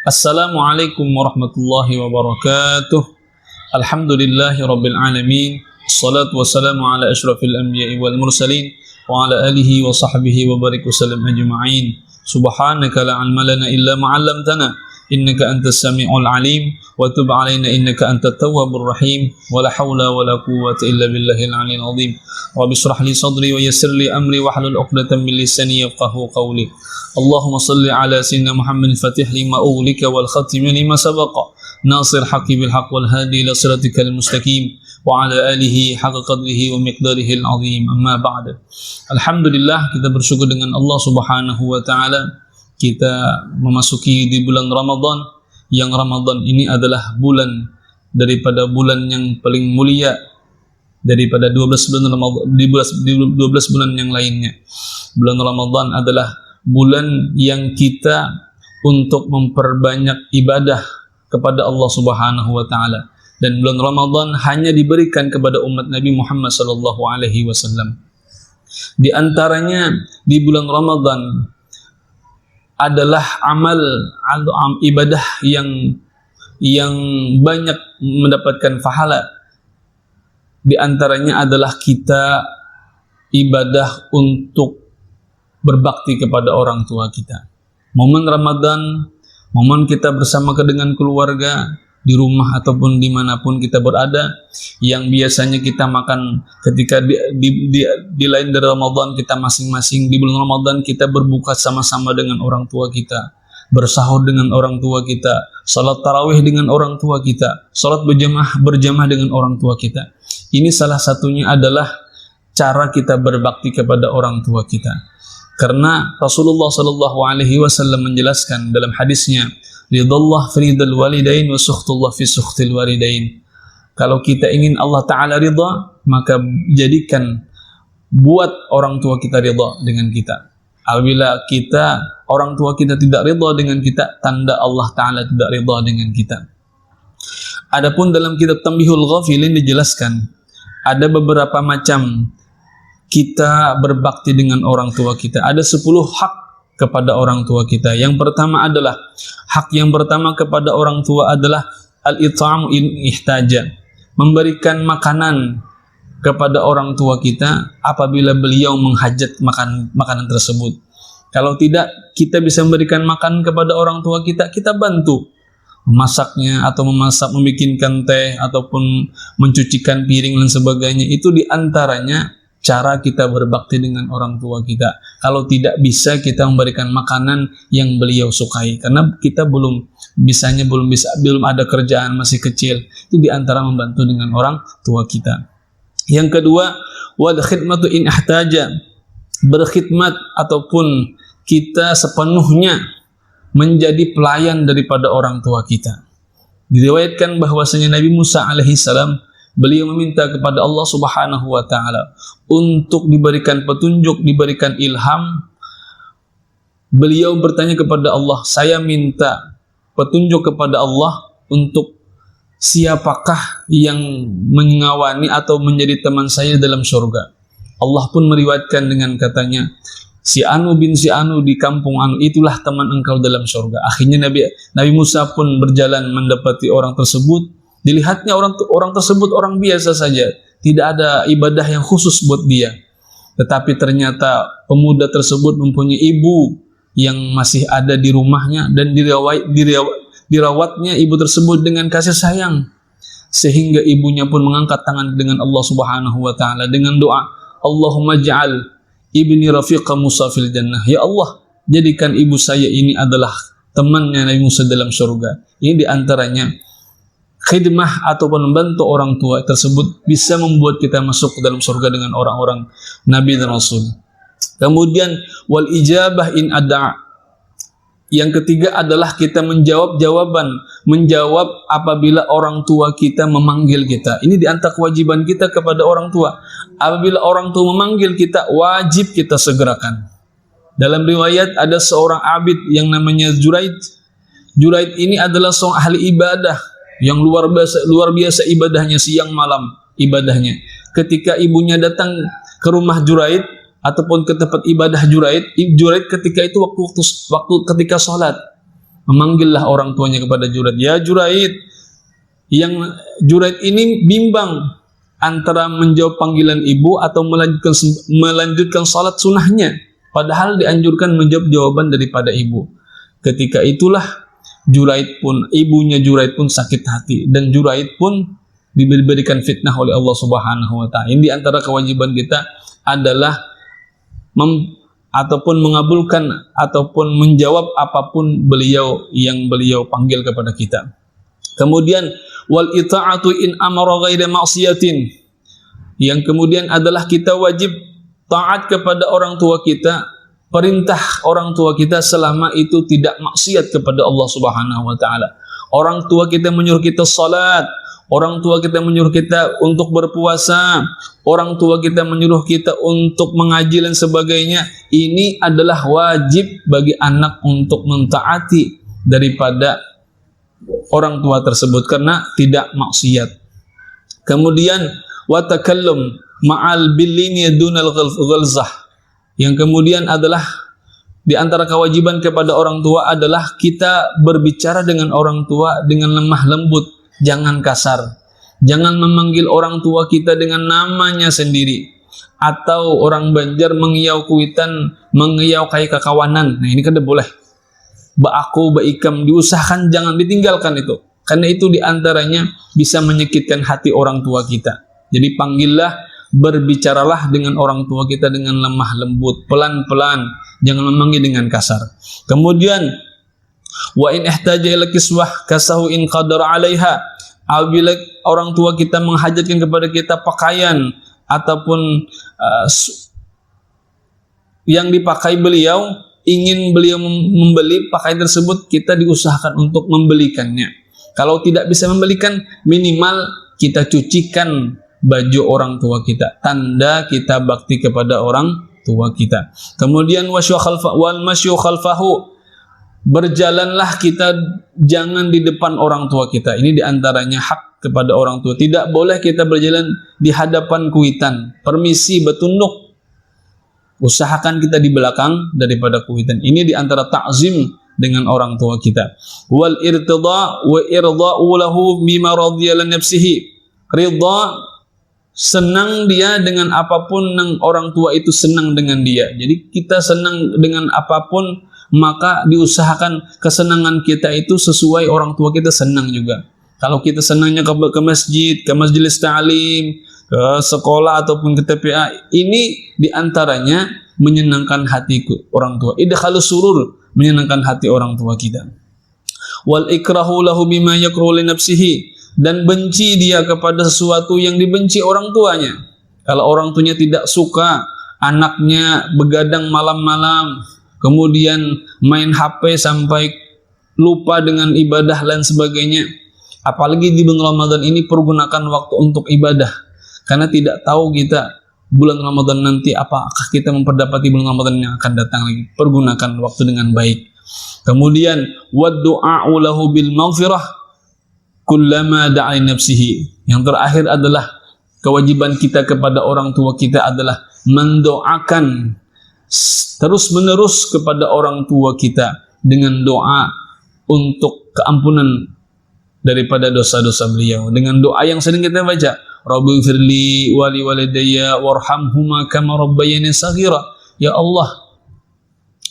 Assalamualaikum warahmatullahi wabarakatuh. Alhamdulillahi rabbil alamin. Assalatu wassalamu ala asyrafil anbiya'i wal mursalin wa ala alihi wa sahbihi wa barik wasallam ajma'in. Subhanaka la ilma lana illa ma 'allamtana innaka antas samiul alim wa tub 'alaina innaka antat tawwabur rahim. Wa la haula wa la quwwata illa billahil 'aliyyil 'azim. Rabbi shrah li sadri wa yassir li amri wahlul 'uqdatam min lisani yafqahu qawli. Allahumma salli ala sayyidina Muhammadin fatih lima ughliqa wal khatim lima sabaqa nasir haqqi bil haqq wal hadi ila siratikal mustaqim wa ala alihi haqqa qadrihi wa miqdarihi al azim. Amma ba'd. Alhamdulillah, kita bersyukur dengan Allah Subhanahu wa taala, kita memasuki di bulan Ramadan, yang Ramadan ini adalah bulan daripada bulan yang paling mulia daripada 12 bulan Ramadan, di 12 bulan yang lainnya. Bulan Ramadan adalah bulan yang kita untuk memperbanyak ibadah kepada Allah Subhanahu wa taala, dan bulan Ramadan hanya diberikan kepada umat Nabi Muhammad sallallahu alaihi wasallam. Di antaranya di bulan Ramadan adalah amal ibadah yang banyak mendapatkan pahala. Di antaranya adalah kita ibadah untuk berbakti kepada orang tua kita. Momen Ramadan, momen kita bersama dengan keluarga, di rumah ataupun dimanapun kita berada, yang biasanya kita makan ketika di lain dari Ramadan, kita masing-masing di bulan Ramadan kita berbuka sama-sama dengan orang tua kita, bersahur dengan orang tua kita, salat tarawih dengan orang tua kita, salat berjamaah dengan orang tua kita. Ini salah satunya adalah cara kita berbakti kepada orang tua kita. Karena Rasulullah sallallahu alaihi wasallam menjelaskan dalam hadisnya, ridallah ridal walidain wa sukhtullah fi sukhtil walidain. Kalau kita ingin Allah taala ridha, maka jadikan buat orang tua kita ridha dengan kita. Apabila orang tua kita tidak ridha dengan kita, tanda Allah taala tidak ridha dengan kita. Adapun dalam kitab Tanbihul Ghafilin dijelaskan ada beberapa macam kita berbakti dengan orang tua kita. Ada 10 hak kepada orang tua kita. Yang pertama adalah, hak yang pertama kepada orang tua adalah al-it'amu in ihtaja, memberikan makanan kepada orang tua kita apabila beliau menghajat makanan tersebut. Kalau tidak, kita bisa memberikan makan kepada orang tua kita, kita bantu memasaknya atau membikinkan teh ataupun mencucikan piring dan sebagainya. Itu diantaranya cara kita berbakti dengan orang tua kita. Kalau tidak bisa, kita memberikan makanan yang beliau sukai, karena kita belum ada kerjaan, masih kecil. Itu diantara membantu dengan orang tua kita. Yang kedua, wal khidmatu in ihtaja, berkhidmat ataupun kita sepenuhnya menjadi pelayan daripada orang tua kita. Diriwayatkan bahwasanya Nabi Musa alaihissalam, beliau meminta kepada Allah Subhanahu wa taala untuk diberikan petunjuk, diberikan ilham. Beliau bertanya kepada Allah, saya minta petunjuk kepada Allah untuk siapakah yang mengawani atau menjadi teman saya dalam surga. Allah pun meriwayatkan dengan katanya, si Anu bin si Anu di kampung Anu, itulah teman engkau dalam surga. Akhirnya Nabi Musa pun berjalan mendapati orang tersebut. Dilihatnya orang tersebut orang biasa saja, tidak ada ibadah yang khusus buat dia. Tetapi ternyata pemuda tersebut mempunyai ibu yang masih ada di rumahnya, dan dirawatnya ibu tersebut dengan kasih sayang, sehingga ibunya pun mengangkat tangan dengan Allah Subhanahu wa taala dengan doa, Allahumma ja'al ibni rafiqa Musa fil jannah. Ya Allah, jadikan ibu saya ini adalah temannya Nabi Musa dalam surga. Ini diantaranya khidmah ataupun membantu orang tua tersebut bisa membuat kita masuk ke dalam surga dengan orang-orang Nabi dan Rasul. Kemudian wal ijabah in ada. Yang ketiga adalah kita menjawab apabila orang tua kita memanggil kita. Ini di antara kewajiban kita kepada orang tua. Apabila orang tua memanggil kita, wajib kita segerakan. Dalam riwayat ada seorang abid yang namanya Juraid. Juraid ini adalah seorang ahli ibadah yang luar biasa ibadahnya, siang malam ibadahnya. Ketika ibunya datang ke rumah Juraid ataupun ke tempat ibadah Juraid ketika itu waktu ketika sholat, memanggillah orang tuanya kepada Juraid, ya Juraid. Yang Juraid ini bimbang antara menjawab panggilan ibu atau melanjutkan salat sunnahnya, padahal dianjurkan menjawab jawaban daripada ibu. Ketika itulah ibunya Juraid pun sakit hati, dan Juraid pun diberikan fitnah oleh Allah Subhanahu wa taala. Ini di antara kewajiban kita adalah ataupun mengabulkan ataupun menjawab apapun yang beliau panggil kepada kita. Kemudian wal ita'atu in amara ghaira maksiatin. Yang kemudian adalah kita wajib taat kepada orang tua kita, perintah orang tua kita selama itu tidak maksiat kepada Allah Subhanahu wa taala. Orang tua kita menyuruh kita salat, orang tua kita menyuruh kita untuk berpuasa, orang tua kita menyuruh kita untuk mengaji dan sebagainya. Ini adalah wajib bagi anak untuk mentaati daripada orang tua tersebut karena tidak maksiat. Kemudian wa takallum ma'al billini dunal ghalzah. Yang kemudian adalah di antara kewajiban kepada orang tua adalah kita berbicara dengan orang tua dengan lemah lembut, jangan kasar. Jangan memanggil orang tua kita dengan namanya sendiri. Atau orang Banjar mengiyau kuitan, mengiyau kayak kekawanan. Nah ini kan boleh. Ba'aku, ba'ikam, diusahakan jangan ditinggalkan itu. Karena itu diantaranya bisa menyakitkan hati orang tua kita. Jadi panggillah, berbicaralah dengan orang tua kita dengan lemah lembut, pelan-pelan, jangan memanggil dengan kasar. Kemudian wa in ihtaja ila kiswah kasahu in qadara 'alaiha. Apabila orang tua kita menghajatkan kepada kita pakaian ataupun yang dipakai beliau, ingin beliau membeli pakaian tersebut, kita diusahakan untuk membelikannya. Kalau tidak bisa membelikan, minimal kita cucikan baju orang tua kita, tanda kita bakti kepada orang tua kita. Kemudian wal masyu khalfahu, berjalanlah kita jangan di depan orang tua kita. Ini diantaranya hak kepada orang tua. Tidak boleh kita berjalan di hadapan kuitan. Permisi, bertunduk. Usahakan kita di belakang daripada kuitan. Ini diantara ta'zim dengan orang tua kita. Wal irtida wa irda'u lahu mimma radhiya li nafsihi. Ridha, senang dia dengan apapun yang orang tua itu senang dengan dia. Jadi kita senang dengan apapun, maka diusahakan kesenangan kita itu sesuai orang tua kita senang juga. Kalau kita senangnya ke masjid, ke majelis ta'lim, ke sekolah ataupun ke TPA, ini diantaranya menyenangkan hati orang tua. Idkhalus surur, menyenangkan hati orang tua kita. Wal ikrahu lahu bima yakrahu li nafsihi, dan benci dia kepada sesuatu yang dibenci orang tuanya. Kalau orang tuanya tidak suka anaknya begadang malam-malam, kemudian main HP sampai lupa dengan ibadah dan sebagainya. Apalagi di bulan Ramadan ini, pergunakan waktu untuk ibadah. Karena tidak tahu kita bulan Ramadan nanti apakah kita memperdapati bulan Ramadan yang akan datang lagi. Pergunakan waktu dengan baik. Kemudian waddu'a'u lahu bil maghfirah kullama da'a nafsihi. Yang terakhir adalah kewajiban kita kepada orang tua kita adalah mendoakan terus-menerus kepada orang tua kita dengan doa untuk keampunan daripada dosa-dosa beliau, dengan doa yang sering kita baca, Rabbighfirli wa li walidayya warhamhuma kama rabbayani shaghira. Ya Allah,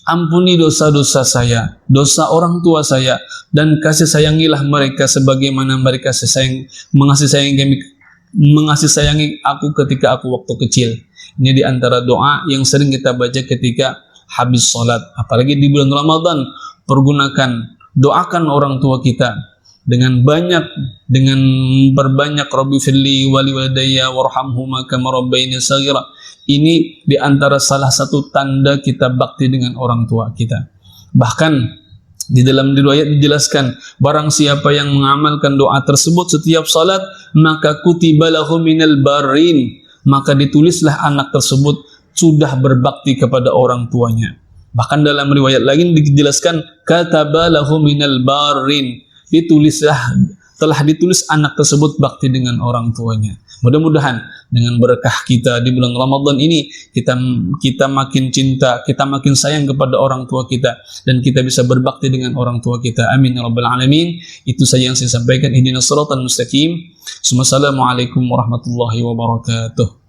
ampuni dosa-dosa saya, dosa orang tua saya, dan kasih sayangilah mereka sebagaimana mereka mengasihi sayangi aku ketika aku waktu kecil. Ini di antara doa yang sering kita baca ketika habis sholat. Apalagi di bulan Ramadan, pergunakan, doakan orang tua kita dengan banyak, dengan berbanyak, Rabbighfirli wa li walidayya warhamhuma kama rabbayani shaghira. Ini di antara salah satu tanda kita bakti dengan orang tua kita. Bahkan di dalam riwayat dijelaskan, barang siapa yang mengamalkan doa tersebut setiap salat, maka kutiba lahu minal barin, maka ditulislah anak tersebut sudah berbakti kepada orang tuanya. Bahkan dalam riwayat lain dijelaskan, kataba lahu minal barin, ditulislah telah ditulis anak tersebut bakti dengan orang tuanya. Mudah-mudahan dengan berkah kita di bulan Ramadan ini, kita makin cinta, kita makin sayang kepada orang tua kita, dan kita bisa berbakti dengan orang tua kita. Amin ya rabbal alamin. Itu saja yang saya sampaikan. Ihdinas siratal mustaqim. Assalamualaikum warahmatullahi wabarakatuh.